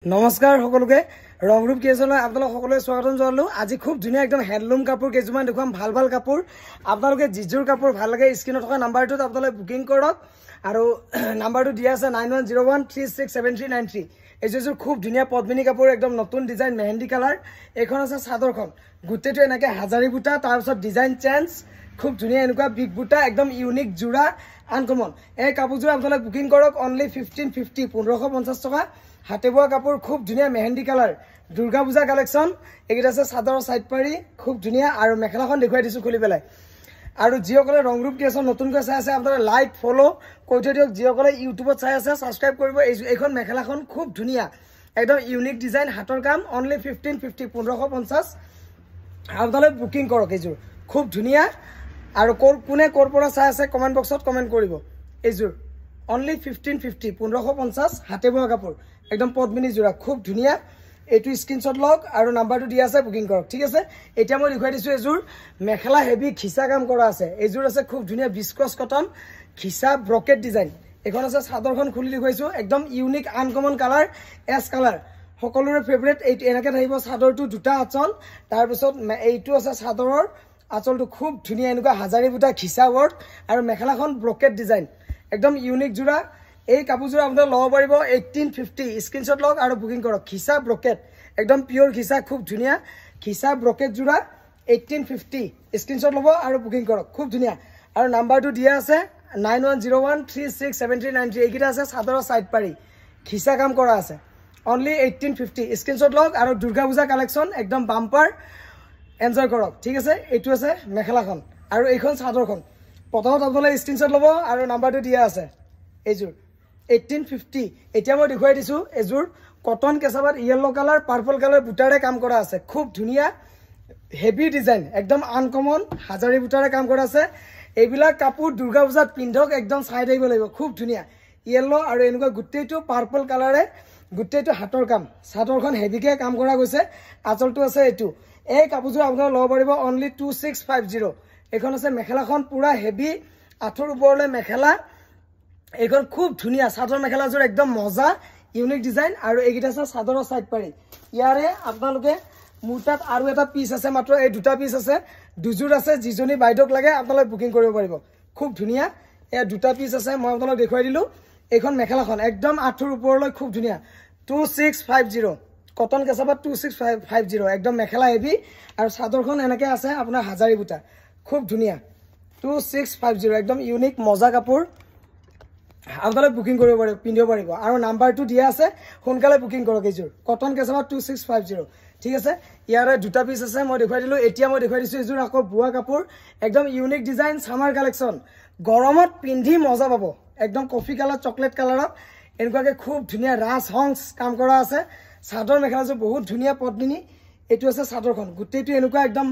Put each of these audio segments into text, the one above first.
নমস্কাৰ সকলোকে ৰংৰূপ ক্ৰিয়েশ্যনলৈ আপোনালোক সকলোকে স্বাগতম জনালো। আজি খুব ধুনীয়া একদম হেণ্ডলুম কাপোৰ কেইজোৰমান দেখুৱাম, ভাল ভাল কাপোৰ। আপোনালোকে যিযোৰ কাপোৰ ভাল লাগে স্ক্ৰীনত থকা নাম্বাৰটোত আপোনালোকে বুকিং কৰক আৰু নাম্বাৰটো দিয়া আছে 9101367393। এইযোৰ খুব ধুনীয়া পদ্মিনী কাপোৰ, একদম নতুন ডিজাইন, মেহেন্দি কালাৰ। এইখন আছে চাদৰখন, গোটেইটো এনেকৈ হাজাৰী বুটা, তাৰপিছত ডিজাইন চেঞ্জ, খুব ধুনীয়া এনেকুৱা বিগ বুটা, একদম ইউনিক যোৰা, আনকমন। এই কাপোৰযোৰ আপোনালোকে বুকিং কৰক, অনলি 1550, 1550 টকা। হাতে বোৱা কাপোৰ, খুব ধুনীয়া মেহেন্দি কালাৰ, দুৰ্গা পূজা কালেকশ্যন। এইকেইটা আছে চাদৰৰ চাইড পাৰি, খুব ধুনীয়া। আৰু মেখেলাখন দেখুৱাই দিছোঁ খুলি পেলাই। আৰু যিসকলে ৰংৰূপ ক্ৰিয়েশ্যন নতুনকৈ চাই আছে আপোনালোকে লাইক ফ'ল' কৰি থৈ দিয়ক। যিসকলে ইউটিউবত চাই আছে ছাবস্ক্ৰাইব কৰিব। এইখন মেখেলাখন খুব ধুনীয়া, একদম ইউনিক ডিজাইন, হাতৰ কাম, অনলি 1550, 1550। আপোনালোকে বুকিং কৰক, এইযোৰ খুব ধুনীয়া। আৰু কোনে ক'ৰ পৰা চাই আছে কমেণ্ট বক্সত কমেণ্ট কৰিব। এইযোৰ অনলি 1550, 1550, হাতে বোৱা কাপোৰ, একদম পদ্মিনী যোৰা, খুব ধুনীয়া। এইটো স্ক্ৰীনশ্বট লওক আৰু নাম্বাৰটো দিয়া আছে, বুকিং কৰক, ঠিক আছে। এতিয়া মই দেখুৱাই দিছোঁ এযোৰ মেখেলা, হেভি খিচা কাম কৰা আছে। এইযোৰ আছে খুব ধুনীয়া বিস্কছ কটন, খিচা ব্ৰকেট ডিজাইন। এইখন আছে চাদৰখন খুলি দেখুৱাইছোঁ, একদম unique uncommon colour, S colour, সকলোৰে ফেভৰেট। এইটো এনেকৈ থাকিব চাদৰটো, দুটা আঁচল, তাৰপিছত এইটো আছে চাদৰৰ আঁচলটো, খুব ধুনীয়া এনেকুৱা হাজাৰী বুটা খিচা ৱৰ্ক, আৰু মেখেলাখন ব্ৰকেট ডিজাইন, একদম ইউনিক যোৰা। এই কাপোৰযোৰ আপোনালোকে ল'ব পাৰিব 1850। স্ক্ৰীনশ্বট লওক আৰু বুকিং কৰক। খিচা ব্ৰকেট, একদম পিয়'ৰ খিচা, খুব ধুনীয়া খিচা ব্ৰকেট যোৰা, 1850। স্ক্ৰীনশ্বট ল'ব আৰু বুকিং কৰক, খুব ধুনীয়া। আৰু নাম্বাৰটো দিয়া আছে 9101367393। এইকেইটা আছে চাদৰৰ চাইড পাৰি, খিচা কাম কৰা আছে, অনলি 1850। স্ক্ৰীনশ্বট লওক আৰু দুৰ্গা পূজা কালেকশ্যন, একদম বাম্পাৰ, এনজয় কৰক, ঠিক আছে। এইটো আছে মেখেলাখন আৰু এইখন চাদৰখন। প্ৰথমত আপোনালোকে স্ক্ৰীনশ্বট ল'ব আৰু নাম্বাৰটো দিয়া আছে। এইযোৰ 1850। এতিয়া মই দেখুৱাই দিছোঁ এযোৰ কটন কেঁচাপাত, য়েল্ল' কালাৰ, পাৰ্পল কালাৰ বুটাৰে কাম কৰা আছে, খুব ধুনীয়া হেভি ডিজাইন, একদম আনকমন, হাজাৰী বুটাৰে কাম কৰা আছে। এইবিলাক কাপোৰ দুৰ্গা পূজাত পিন্ধক, একদম চাই থাকিব লাগিব, খুব ধুনীয়া। য়েল্ল' আৰু এনেকুৱা গোটেইটো পাৰ্পল কালাৰে, গোটেইটো হাতৰ কাম। চাদৰখন হেভিকৈ কাম কৰা গৈছে, আঁচলটো আছে এইটো। এই কাপোৰযোৰ আপোনালোকে ল'ব পাৰিব অনলি 2650। এইখন আছে মেখেলাখন, পূৰা হেভি, আঁঠুৰ ওপৰলৈ মেখেলা। এইখন খুব ধুনীয়া চাদৰ মেখেলাযোৰ, একদম মজা, ইউনিক ডিজাইন। আৰু এইকেইটা আছে চাদৰৰ চাইড পাৰি। ইয়াৰে আপোনালোকে, মোৰ তাত আৰু এটা পিচ আছে, মাত্ৰ এই দুটা পিচ আছে, দুযোৰ আছে। যিজনী বাইদেউক লাগে আপোনালোকে বুকিং কৰিব পাৰিব, খুব ধুনীয়া। এয়া দুটা পিচ আছে, মই আপোনালোক দেখুৱাই দিলোঁ। এইখন মেখেলাখন একদম আঁঠুৰ ওপৰলৈ, খুব ধুনীয়া, 2650, কটন কেঁচাপাত 2650, একদম মেখেলা হেভি। আৰু চাদৰখন এনেকৈ আছে আপোনাৰ হাজাৰী বুটা, খুব ধুনীয়া, 2650, একদম ইউনিক মজা কাপোৰ। আপোনালোকে বুকিং কৰিব পাৰিব, পিন্ধিব পাৰিব। আৰু নাম্বাৰটো দিয়া আছে, সোনকালে বুকিং কৰক। এইযোৰ কটন কেঁচাপাত 2650, ঠিক আছে। ইয়াৰে দুটা পিচ আছে, মই দেখুৱাই দিলোঁ। এতিয়া মই দেখুৱাই দিছোঁ এইযোৰ আকৌ বোৱা কাপোৰ, একদম ইউনিক ডিজাইন, ছামাৰ কালেকশ্যন, গৰমত পিন্ধি মজা পাব। একদম কফি কালাৰ, চকলেট কালাৰত এনেকুৱাকৈ খুব ধুনীয়া ৰাজ হংছ কাম কৰা আছে। চাদৰ মেখেলাযোৰ বহুত ধুনীয়া পদ্মিনী। এইটো আছে চাদৰখন, গোটেইটো এনেকুৱা একদম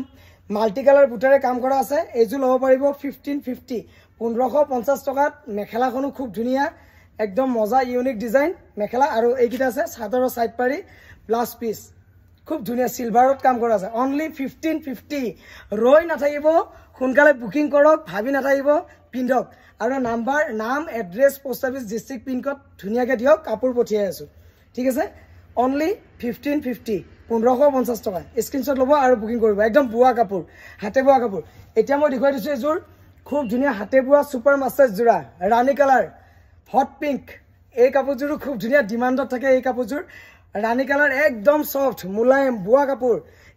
মাল্টি কালাৰ বুটাৰে কাম কৰা আছে। এইযোৰ ল'ব পাৰিব 1550, 1550 টকাত। মেখেলাখনো খুব ধুনীয়া, একদম মজা, ইউনিক ডিজাইন মেখেলা। আৰু এইকেইটা আছে চাদৰৰ চাইড পাৰি, ব্লাউজ পিচ, খুব ধুনীয়া চিলভাৰত কাম কৰা আছে, অনলি 1550। ৰৈ নাথাকিব, সোনকালে বুকিং কৰক, ভাবি নাথাকিব, পিন্ধক। আৰু নাম, address, post office, district, pincode ধুনীয়াকৈ দিয়ক, কাপোৰ পঠিয়াই আছোঁ, ঠিক আছে। অনলি 1550, 1550 টকা। স্ক্ৰীনশ্বট ল'ব আৰু বুকিং কৰিব, একদম বোৱা কাপোৰ, হাতে বোৱা কাপোৰ। এতিয়া মই দেখুৱাই দিছোঁ এযোৰ খুব ধুনীয়া হাতে বোৱা ছুপাৰ মাষ্টাৰ যোৰা, ৰাণী কালাৰ, হট পিংক। এই কাপোৰযোৰো খুব ধুনীয়া ডিমাণ্ডত থাকে। এই কাপোৰযোৰ ৰাণী কালাৰ, একদম চফ্ট, মোলায়েম বোৱা কাপোৰ।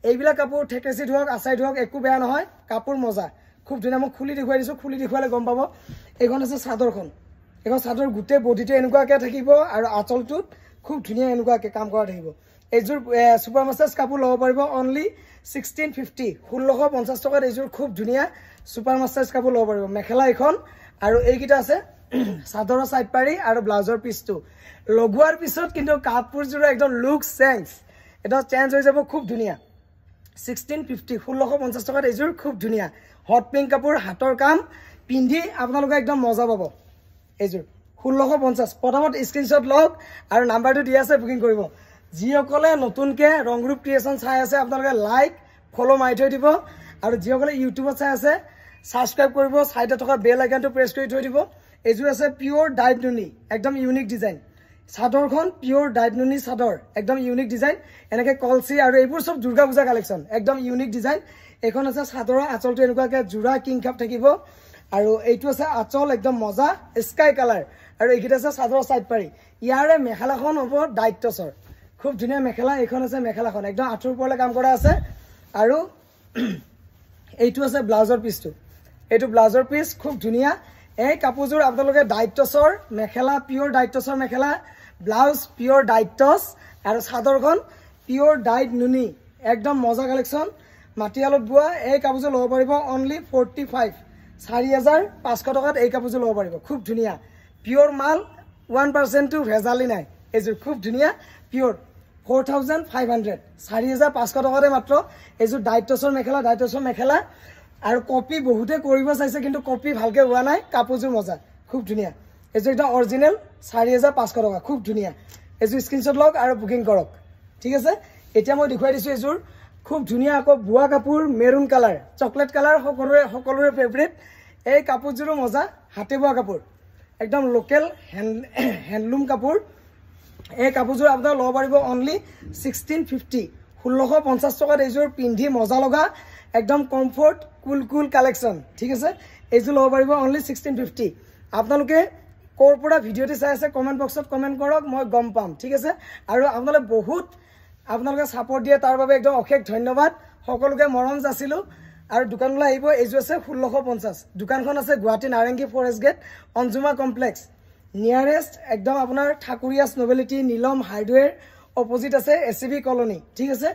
এইবিলাক কাপোৰ ঠেকেচি ধোৱক, আচাৰি ধোৱক, একো বেয়া নহয়, কাপোৰ মজা, খুব ধুনীয়া। মই খুলি দেখুৱাই দিছোঁ, খুলি দেখুৱালে গম পাব। এইখন আছে চাদৰখন, এইখন চাদৰ গোটেই বডিটো এনেকুৱাকৈ থাকিব, আৰু আঁচলটোত খুব ধুনীয়া এনেকুৱাকৈ কাম কৰা থাকিব। এইযোৰ ছুপাৰ মাষ্টাৰ্ছ কাপোৰ ল'ব পাৰিব অনলি 1650, 1650 টকাত। এইযোৰ খুব ধুনীয়া ছুপাৰ মাষ্টাৰ্ছ কাপোৰ ল'ব পাৰিব। মেখেলা এইখন, আৰু এইকেইটা আছে চাদৰৰ চাইড পাৰি আৰু ব্লাউজৰ পিচটো। লগোৱাৰ পিছত কিন্তু কাপোৰযোৰৰ একদম লুক চেঞ্জ, একদম চেঞ্জ হৈ যাব, খুব ধুনীয়া। 1650, 1650 টকাত এইযোৰ খুব ধুনীয়া হট পিংক কাপোৰ, হাতৰ কাম, পিন্ধি আপোনালোকে একদম মজা পাব। এইযোৰ 1650। প্ৰথমত স্ক্ৰীনশ্বট লওক আৰু নাম্বাৰটো দিয়া আছে, বুকিং কৰিব। যিসকলে নতুনকৈ ৰংৰূপ ক্ৰিয়েশ্যন চাই আছে আপোনালোকে লাইক ফ'ল' মাৰি থৈ দিব। আৰু যিসকলে ইউটিউবত চাই আছে ছাবস্ক্ৰাইব কৰিব, ছাইডত থকা বেল আইকনটো প্ৰেছ কৰি থৈ দিব। এইযোৰ আছে পিয়'ৰ ডাইট নুনি, একদম ইউনিক ডিজাইন, চাদৰখন পিওৰ ডাইডনুনি চাদৰ একদম ইউনিক ডিজাইন এনেকৈ কলচি আৰু এইবোৰ সব দুৰ্গা পূজা কালেকশ্যন একদম ইউনিক ডিজাইন এখন আছে চাদৰৰ আঁচলটো এনেকুৱাকৈ জোৰা কিং কাপ থাকিব আৰু এইটো আছে আঁচল একদম মজা স্কাই কালাৰ আৰু এইকেইটা আছে চাদৰৰ চাইড পাৰি ইয়াৰে মেখেলাখন হ'ব দায়িত্বচৰ খুব ধুনীয়া মেখেলা এইখন আছে মেখেলাখন একদম আঁঠুৰ ওপৰলৈ কাম কৰা আছে আৰু এইটো আছে ব্লাউজৰ পিচটো এইটো ব্লাউজৰ পিচ খুব ধুনীয়া এই কাপোৰযোৰ আপোনালোকে দায়িত্বচৰ মেখেলা পিওৰ দায়িত্বচৰ মেখেলা ব্লাউজ পিওৰ দায়িত্বচ আৰু চাদৰখন পিওৰ ডাইড নুনি একদম মজা কালেকশ্যন মাটিয়ালত বোৱা এই কাপোৰযোৰ ল'ব পাৰিব অনলি 45 4500 টকাত এই কাপোৰযোৰ ল'ব পাৰিব খুব ধুনীয়া পিওৰ মাল 1% টো ভেজালি নাই এইযোৰ খুব ধুনীয়া পিওৰ 4500 4500 টকাতে মাত্ৰ এইযোৰ দায়িত্বচৰ মেখেলা আৰু কপি বহুতে কৰিব চাইছে কিন্তু কপি ভালকে হোৱা নাই কাপোৰযোৰ মজা খুব ধুনীয়া এইযোৰ একদম অৰিজিনেল 4500 টকা খুব ধুনীয়া এইযোৰ স্ক্ৰীনশ্বট লওক আৰু বুকিং কৰক ঠিক আছে এতিয়া মই দেখুৱাই দিছোঁ এইযোৰ খুব ধুনীয়া আকৌ বুৱা কাপোৰ মেৰুন কালাৰ চকলেট কালাৰ সকলোৰে ফেভৰেট এই কাপোৰযোৰো মজা হাতে বোৱা কাপোৰ একদম লোকেল হেণ্ডলুম কাপোৰ এই কাপোৰযোৰ আপোনালোকে ল'ব পাৰিব অনলি 1650 1650 টকাত এইযোৰ পিন্ধি মজা লগা একদম কমফৰ্ট কুল কালেকশ্যন ঠিক আছে এইযোৰ ল'ব পাৰিব অনলি 1650 আপোনালোকে ক'ৰ পৰা ভিডিঅ'টি চাই আছে কমেণ্ট বক্সত কমেণ্ট কৰক মই গম পাম ঠিক আছে আৰু আপোনালোকে বহুত আপোনালোকে ছাপোৰ্ট দিয়ে তাৰ বাবে একদম অশেষ ধন্যবাদ সকলোকে মৰম যাচিলোঁ আৰু দোকানলৈ আহিব এইযোৰ আছে 1650 দোকানখন আছে গুৱাহাটী নাৰেংগী ফৰেষ্ট গেট অঞ্জুমা কমপ্লেক্স নিয়াৰেষ্ট একদম আপোনাৰ ঠাকুৰীয়াছ নবেলিটি নীলম হাৰ্ডৱেৰ অপজিট আছে SCB কলনী ঠিক আছে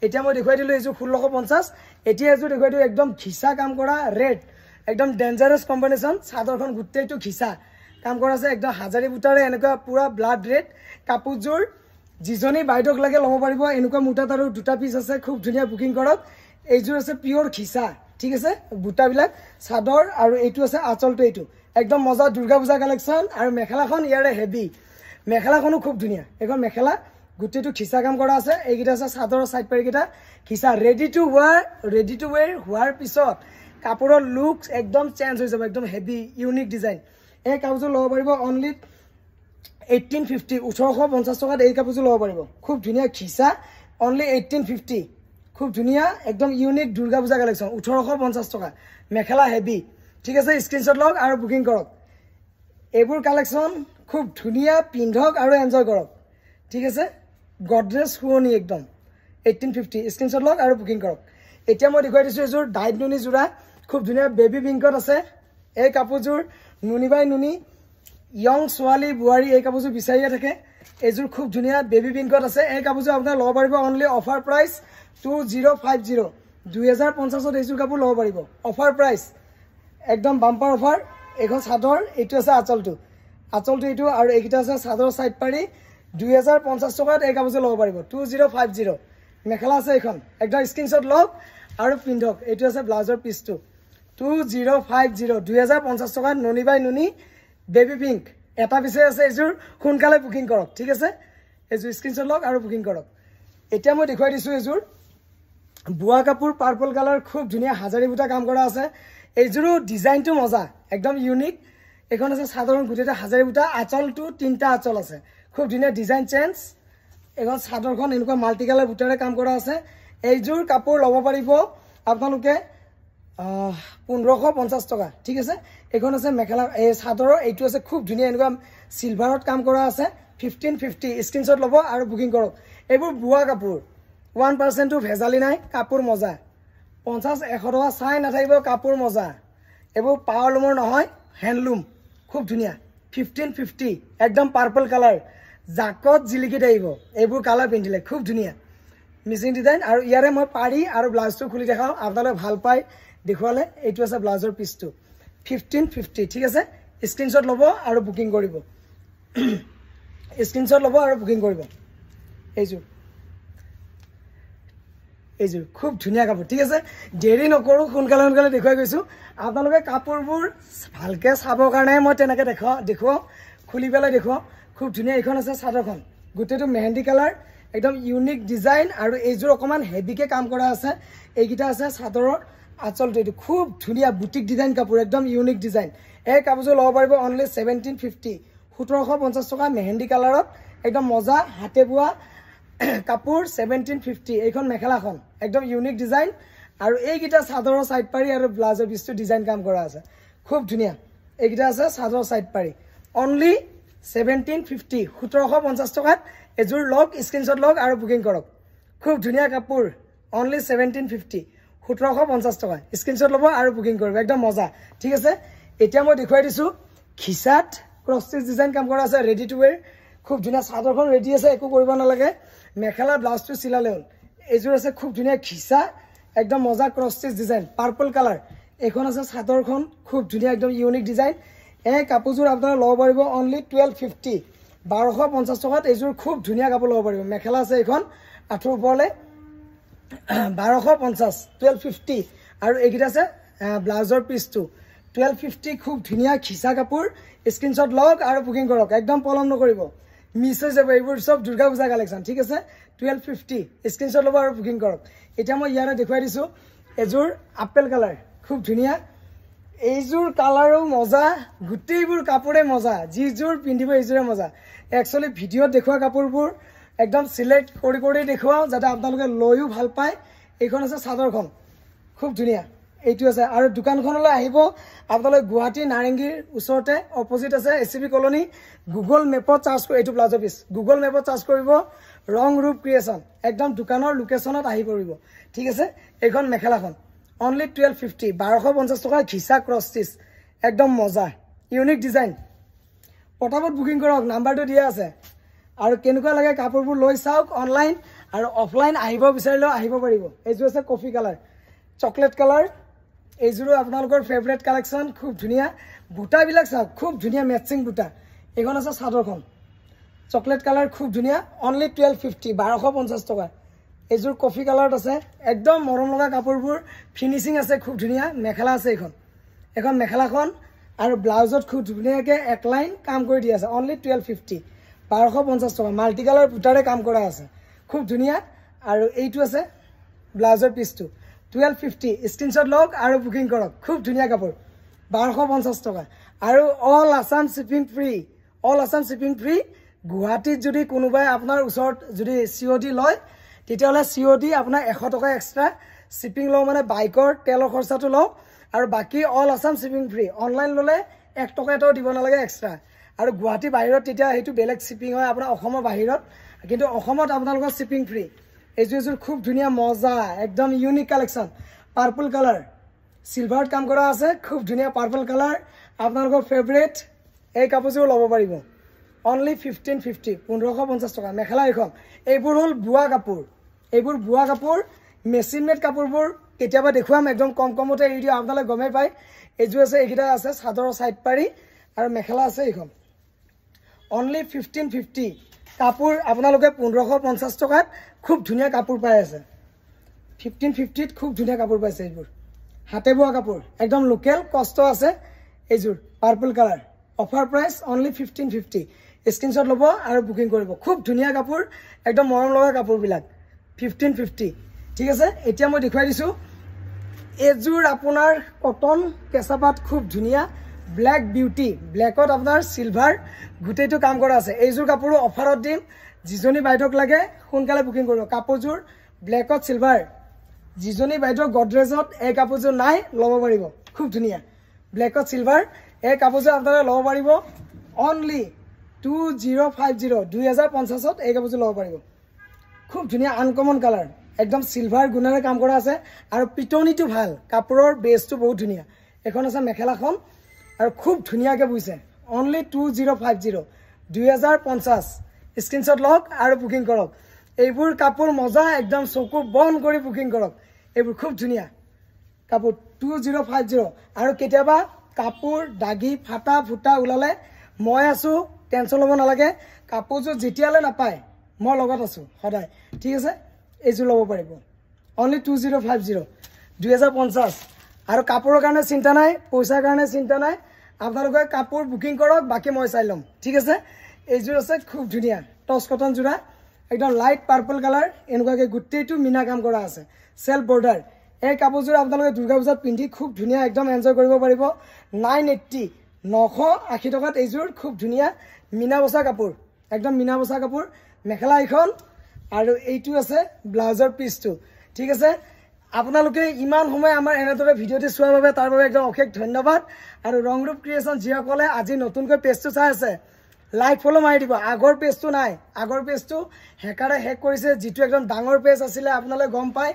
এতিয়া মই দেখুৱাই দিলোঁ এইযোৰ 1650 এতিয়া এইযোৰ দেখুৱাই দিওঁ একদম ঘিচা কাম কৰা ৰেড একদম ডেঞ্জাৰাছ কম্বিনেশ্যন চাদৰখন গোটেইটো ঘিচা কাম কৰা আছে একদম হাজাৰী বুটাৰে এনেকুৱা পুৰা ব্লাড ৰেড কাপোৰযোৰ যিজনী বাইদেউক লাগে ল'ব পাৰিব এনেকুৱা মুঠাত আৰু দুটা পিচ আছে খুব ধুনীয়া বুকিং কৰক এইযোৰ আছে পিওৰ ঘিচা ঠিক আছে বুটাবিলাক চাদৰ আৰু এইটো আছে আঁচলটো এইটো একদম মজা দুৰ্গা পূজা কালেকশ্যন আৰু মেখেলাখন ইয়াৰে হেভি মেখেলাখনো খুব ধুনীয়া এখন মেখেলা গোটেইটো ঘিচা কাম কৰা আছে এইকেইটা আছে চাদৰৰ চাইড পাৰিকেইটা ঘিচা ৰেডি টু ৱেৰ হোৱাৰ পিছত কাপোৰৰ লুক একদম চেঞ্জ হৈ যাব একদম হেভি ইউনিক ডিজাইন এই কাপোৰযোৰ ল'ব পাৰিব অনলি 1850 1850 টকাত এই কাপোৰযোৰ ল'ব পাৰিব খুব ধুনীয়া ঘিচা অনলি 1850 খুব ধুনীয়া একদম ইউনিক দুৰ্গা পূজা কালেকশ্যন 1850 টকা মেখেলা হেভি ঠিক আছে স্ক্ৰীনশ্বট লওক আৰু বুকিং কৰক এইবোৰ কালেকশ্যন খুব ধুনীয়া পিন্ধক আৰু এনজয় কৰক ঠিক আছে গডৰেজ শুৱনি একদম 1850 স্ক্ৰীনশ্বট লওক আৰু বুকিং কৰক এতিয়া মই দেখুৱাই দিছোঁ এইযোৰ ডাইড নুনি যোৰা খুব ধুনীয়া বেবী পিংকত আছে এই কাপোৰযোৰ নুনি বাই নুনি ইয়ং ছোৱালী বোৱাৰী এই কাপোৰযোৰ বিচাৰিয়ে থাকে এইযোৰ খুব ধুনীয়া বেবী পিংকত আছে এই কাপোৰযোৰ আপোনাৰ ল'ব পাৰিব অনলি অফাৰ প্ৰাইচ 2050 2050ত এইযোৰ কাপোৰ ল'ব পাৰিব অফাৰ প্ৰাইচ একদম বাম্পাৰ অফাৰ এখন চাদৰ এইটো আছে আঁচলটো এইটো আৰু এইকেইটা আছে চাদৰ চাইড পাৰি 2050 টকাত এই কাপোৰযোৰ ল'ব পাৰিব 2050 মেখেলা আছে এইখন একদম স্ক্ৰীনশ্বট লওক আৰু পিন্ধক এইটো আছে ব্লাউজৰ পিচটো 2050 2050 টকাত নুনি বাই নুনি বেবী পিংক এটা পিছে আছে এইযোৰ সোনকালে বুকিং কৰক ঠিক আছে এইযোৰ স্ক্ৰীনশ্বট লওক আৰু বুকিং কৰক এতিয়া মই দেখুৱাই দিছোঁ এইযোৰ বুৱা কাপোৰ পাৰ্পল কালাৰ খুব ধুনীয়া হাজাৰী বুটা কাম কৰা আছে এইযোৰো ডিজাইনটো মজা একদম ইউনিক এখন আছে চাদৰ গোটেইটা হাজাৰী বুটা আঁচলটো তিনিটা আঁচল আছে খুব ধুনীয়া ডিজাইন চেঞ্জ এখন চাদৰখন এনেকুৱা মাল্টি কালাৰ বুটাৰে কাম কৰা আছে এইযোৰ কাপোৰ ল'ব পাৰিব আপোনালোকে 1550 টকা ঠিক আছে এখন আছে মেখেলা এই চাদৰৰ এইটো আছে খুব ধুনীয়া এনেকুৱা চিলভাৰত কাম কৰা আছে 1550 স্ক্ৰীনশ্বট ল'ব আৰু বুকিং কৰক এইবোৰ বুৱা কাপোৰ 1% টো ভেজালি নাই কাপোৰ মজা 50-100 টকা চাই নাথাকিব কাপোৰ মজা এইবোৰ পাৱাৰলুমৰ নহয় হেণ্ডলুম খুব ধুনীয়া 1550 একদম পাৰ্পল কালাৰ জাকত জিলিকি থাকিব এইবোৰ কালাৰ পিন্ধিলে খুব ধুনীয়া মিচিং ডিজাইন আৰু ইয়াৰে মই পাৰি আৰু ব্লাউজটো খুলি দেখাওঁ আপোনালোকে ভাল পায় দেখুৱালে এইটো আছে ব্লাউজৰ পিচটো 1550 ঠিক আছে স্ক্ৰীনশ্বট ল'ব আৰু বুকিং কৰিব এইযোৰ খুব ধুনীয়া কাপোৰ ঠিক আছে দেৰি নকৰোঁ সোনকালে দেখুৱাই গৈছোঁ আপোনালোকে কাপোৰবোৰ ভালকৈ চাবৰ কাৰণে মই তেনেকৈ দেখুৱাওঁ খুলি পেলাই দেখুৱাওঁ খুব ধুনীয়া এইখন আছে চাদৰখন গোটেইটো মেহেন্দি কালাৰ একদম ইউনিক ডিজাইন আৰু এইযোৰ অকণমান হেভিকৈ কাম কৰা আছে এইকেইটা আছে চাদৰৰ আঁচলটো এইটো খুব ধুনীয়া বুটিক ডিজাইন কাপোৰ একদম ইউনিক ডিজাইন এই কাপোৰযোৰ ল'ব পাৰিব অনলি 1750 1750 টকা মেহেন্দি কালাৰত একদম মজা হাতে বোৱা কাপোৰ 1750 এইখন মেখেলাখন একদম ইউনিক ডিজাইন আৰু এইকেইটা চাদৰৰ সাইড পাৰি আৰু ব্লাউজৰ পিছটো ডিজাইন কাম কৰা আছে খুব ধুনীয়া এইকেইটা আছে চাদৰৰ সাইড পাৰি অনলি 1750 1750 টকাত এজোৰ লগ স্ক্ৰিনশ্বট লগ আৰু বুকিং কৰক খুব ধুনীয়া কাপোৰ অনলি 1750 1750 টকা স্ক্ৰিনশ্বট ল'ব আৰু বুকিং কৰিব একদম মজা ঠিক আছে এতিয়া মই দেখুৱাই দিছো খিসাত ক্ৰস ষ্টিচ ডিজাইন কাম কৰা আছে ৰেডি টু ওয়্যাৰ খুব ধুনীয়া চাদৰখন ৰেডি আছে একো কৰিব নালাগে মেখেলা ব্লাউজটো চিলালে হ'ল এজোৰ আছে খুব ধুনীয়া খিসা একদম মজা cross stitch design purple colour এখন আছে চাদৰখন খুব ধুনীয়া একদম ইউনিক ডিজাইন এই কাপোৰযোৰ আপোনালোকে ল'ব পাৰিব অনলি 1250 1250 টকাত এজোৰ খুব ধুনীয়া কাপোৰ ল'ব পাৰিব মেখেলা আছে এখন আঠৰ ওপৰলে 1250 1250 আৰু এইকেইটা আছে ব্লাউজৰ পিছটো 1250 খুব ধুনীয়া খিসা কাপোৰ স্ক্ৰিনশ্বট লওক আৰু বুকিং কৰক একদম পলম নকৰিব মিছ হৈ যাব এইবোৰ সব দুৰ্গা পূজা কালেকশ্যন ঠিক আছে 1250 স্ক্ৰিনশ্বট ল'ব আৰু বুকিং কৰক এতিয়া মই ইয়াৰে দেখুৱাই দিছো এজোৰ আপেল কালাৰ খুব ধুনীয়া এইজোৰ কালাৰো মজা গুটেইবোৰ কাপোৰে মজা যিজোৰ পিন্ধিব এইজোৰে মজা একচুয়ালি ভিডিঅ'ত দেখুৱা কাপোৰবোৰ একদম সিলেক্ট কৰি দেখুৱাও যাতে আপোনালোকে লৈও ভাল পায় এইখন আছে চাদৰখন খুব ধুনীয়া এইটো আছে আৰু দোকানখনলৈ আহিব আপোনালোকে গুৱাহাটী নাৰেংগীৰ ওচৰতে অপোজিট আছে এসিবি কলনী গুগল মেপত চাৰ্জ কৰি এইটো প্লাজো পিস গুগল মেপত চাৰ্জ কৰিব ৰং ৰূপ ক্ৰিয়েচন একদম দোকানৰ লোকেশনত আহি পৰিব ঠিক আছে এইখন মেখেলাখন অনলি 1250 1250 টকা খিসা ক্ৰস ষ্টিচ একদম মজা ইউনিক ডিজাইন পটাপট বুকিং কৰক নাম্বাৰটো দিয়া আছে আৰু কেনেকুৱা লাগে কাপোৰবোৰ লৈ চাওক অনলাইন আৰু অফলাইন আহিব বিচাৰিলেও আহিব পাৰিব এইযোৰ আছে কফি কালাৰ চকলেট কালাৰ এইযোৰো আপোনালোকৰ ফেভৰেট কালেকশ্যন খুব ধুনীয়া বুটাবিলাক চাওক খুব ধুনীয়া মেচিং বুটা এইখন আছে চাদৰখন চকলেট কালাৰ খুব ধুনীয়া অনলি 1250 1250 টকা এইযোৰ কফি কালাৰত আছে একদম মৰম লগা কাপোৰবোৰ ফিনিশিং আছে খুব ধুনীয়া মেখেলা আছে এখন মেখেলাখন আৰু ব্লাউজত খুব ধুনীয়াকৈ এক লাইন কাম কৰি দিয়া আছে অনলি 1250 1250 টকা মাল্টি কালাৰ বুটাৰে কাম কৰা আছে খুব ধুনীয়া আৰু এইটো আছে ব্লাউজৰ পিছটো 1250 স্ক্ৰিনশ্বট লওক আৰু বুকিং কৰক খুব ধুনীয়া কাপোৰ 1250 টকা আৰু অল আসাম শিপিং ফ্ৰী গুৱাহাটীত যদি কোনোবাই আপোনাৰ ওচৰত যদি সিঅডি লয় তেতিয়াহ'লে সিঅডি আপোনাৰ 100 টকা এক্সট্ৰা শিপিং লওঁ মানে বাইকৰ তেলৰ খৰচাটো লওঁ আৰু বাকি all Assam shipping free online ল'লে 1 টকা এটাও দিব নালাগে এক্সট্ৰা আৰু গুৱাহাটী বাহিৰত তেতিয়া হেতু বেলেগ শিপিং হয় আপোনাৰ অসমৰ বাহিৰত কিন্তু অসমত আপোনালোকৰ শিপিং ফ্ৰী এইযোৰ খুব ধুনীয়া মজা একদম ইউনিক কালেকশ্যন পাৰ্পল কালাৰ সিলভাৰত কাম কৰা আছে খুব ধুনীয়া পাৰ্পল কালাৰ আপোনালোকৰ ফেভৰেট এই কাপোৰযোৰ ল'ব পাৰিব অনলি 1550 1550 টকা মেখেলা এখন এইবোৰ হ'ল বুৱা কাপোৰ মেচিন মেড কাপোৰবোৰ কেতিয়াবা দেখুৱাম একদম কমতে এৰি দিও আপোনালোকে গমে পায় এইযোৰ আছে এইকেইটা আছে চাদৰৰ সাইড পাৰি আৰু মেখেলা আছে এইখন অনলি 1550 কাপোৰ আপোনালোকে 1550 টকাত খুব ধুনীয়া কাপোৰ পাই আছে 1550 ত খুব ধুনীয়া কাপোৰ পাইছে এইবোৰ হাতে বোৱা কাপোৰ একদম লোকেল কষ্ট আছে এইযোৰ purple colour offer price only 1550 screenshot ল'ব আৰু বুকিং কৰিব খুব ধুনীয়া কাপোৰ একদম মৰম লগা কাপোৰবিলাক 1550 ঠিক আছে এতিয়া মই দেখুৱাই দিছো এজোৰ আপোনাৰ কটন কেঁচাপাত খুব ধুনীয়া ব্ল্যাক বিউটি ব্ল্যাকত আপোনাৰ সিলভাৰ গুটেটো কাম কৰা আছে এইযোৰ কাপোৰো অফাৰত দিম যিজনী বাইদক লাগে সোনকালে বুকিং কৰিব কাপোৰযোৰ ব্ল্যাকত সিলভাৰ যিজনী বাইদক গডৰেজত এই কাপোৰযোৰ নাই ল'ব পাৰিব খুব ধুনীয়া ব্ল্যাকত সিলভাৰ এই কাপোৰযোৰ আপোনালোকে ল'ব পাৰিব অনলি 2050 2050ত এই কাপোৰযোৰ ল'ব পাৰিব খুব ধুনীয়া আনকমন কালাৰ একদম সিলভাৰ গুণেৰে কাম কৰা আছে আৰু পিটনিটো ভাল কাপোৰৰ বেছটো বহুত ধুনীয়া এখন আছে মেখেলাখন আৰু খুব ধুনীয়াকৈ বুইছে অনলি 2050 2050 স্ক্ৰিনশ্বট লওক আৰু বুকিং কৰক এইবোৰ কাপোৰ মজা একদম চকু বন কৰি বুকিং কৰক এইবোৰ খুব ধুনীয়া কাপোৰ 2050 আৰু কেতিয়াবা কাপোৰ দাগি ফাটা ফুটা ওলালে মই আছো টেনচন ল'ব নালাগে কাপোৰযোৰ যেতিয়ালৈ নাপায় মই লগত আছো সদায় ঠিক আছে এইযোৰ ল'ব পাৰিব অনলি 2050 2050 আৰু কাপোৰৰ কাৰণে চিন্তা নাই পইচাৰ কাৰণে চিন্তা নাই আপোনালোকে কাপোৰ বুকিং কৰক বাকি মই চাই লম ঠিক আছে এইযোৰ আছে খুব ধুনীয়া টচ কটন জোৰা একদম লাইট পাৰ্পল কালাৰ এনেকুৱাকৈ গোটেইটো মিনা কাম কৰা আছে সেলফ বৰ্ডাৰ এই কাপোৰযোৰ আপোনালোকে দুৰ্গা পূজাত পিন্ধি খুব ধুনীয়া একদম এনজয় কৰিব পাৰিব 980 980 টকাত এইযোৰ খুব ধুনীয়া মিনা বসা কাপোৰ একদম মিনা বসা কাপোৰ মেখেলা এখন আৰু এইটো আছে ব্লাউজৰ পিচটো ঠিক আছে আপোনালোকে ইমান সময় আমাৰ এনেদৰে ভিডিঅ'টি চোৱাৰ বাবে তাৰ বাবে একদম অশেষ ধন্যবাদ আৰু ৰংৰূপ ক্ৰিয়েশ্যন যিসকলে আজি নতুনকৈ পেজটো চাই আছে লাইক ফলো মাৰি দিব আগৰ পেজটো নাই আগৰ পেজটো হেকাৰে হেক কৰিছে যিটো একদম ডাঙৰ পেজ আছিলে আপোনালোকে গম পায়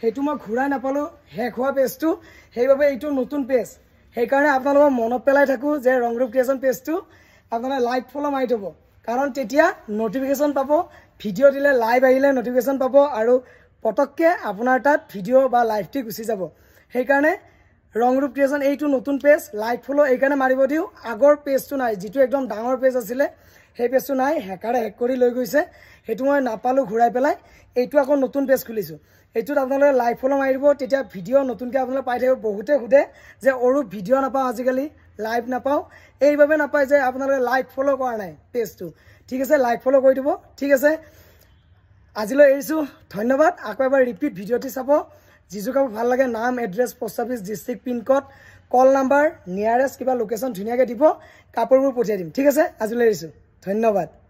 সেইটো মই ঘূৰাই নাপালো হেক হোৱা পেজটো সেইবাবে এইটো নতুন পেজ সেইকাৰণে আপোনালোকক মনত পেলাই থাকো যে ৰংৰূপ ক্ৰিয়েশ্যন পেজটো আপোনালোকে লাইক ফলো মাৰি থব কাৰণ তেতিয়া নটিফিকেশ্যন পাব ভিডিঅ' দিলে লাইভ আহিলে নটিফিকেশ্যন পাব আৰু পটককে আপোনাৰ তাত ভিডিঅ' বা লাইভটি গুচি যাব সেইকাৰণে ৰংৰূপ ক্ৰিয়েশ্যন এইটো নতুন পেজ লাইক ফলো এইকাৰণে মাৰিব দিও আগৰ পেজটো নাই যিটো একদম ডাঙৰ পেজ আছিলে সেই পেজটো নাই হেকাৰে হেক কৰি লৈ গৈছে সেইটো মই নাপালো ঘূৰাই পেলাই এইটো আকৌ নতুন পেজ খুলিছো এইটোত আপোনালোকে লাইক ফলো মাৰি দিব তেতিয়া ভিডিঅ' নতুনকৈ আপোনালোকে পাই থাকিব বহুতে সোধে যে অৰূপ ভিডিঅ' নাপাওঁ আজিকালি লাইভ নাপাওঁ এইভাবে নাপায় যে আপোনালোকে লাইক ফলো কৰা নাই পেজটো ঠিক আছে লাইক ফলো কৰি দিব ঠিক আছে আজিলৈ এৰিছো ধন্যবাদ আকৌ এবাৰ ৰিপিট ভিডিঅ'টি চাব যিযোৰ কাপোৰ ভাল লাগে নাম address post office district pin code call number nearest কিবা লোকেশ্যন ধুনীয়াকৈ দিব কাপোৰবোৰ পঠিয়াই দিম ঠিক আছে আজিলৈ এৰিছো ধন্যবাদ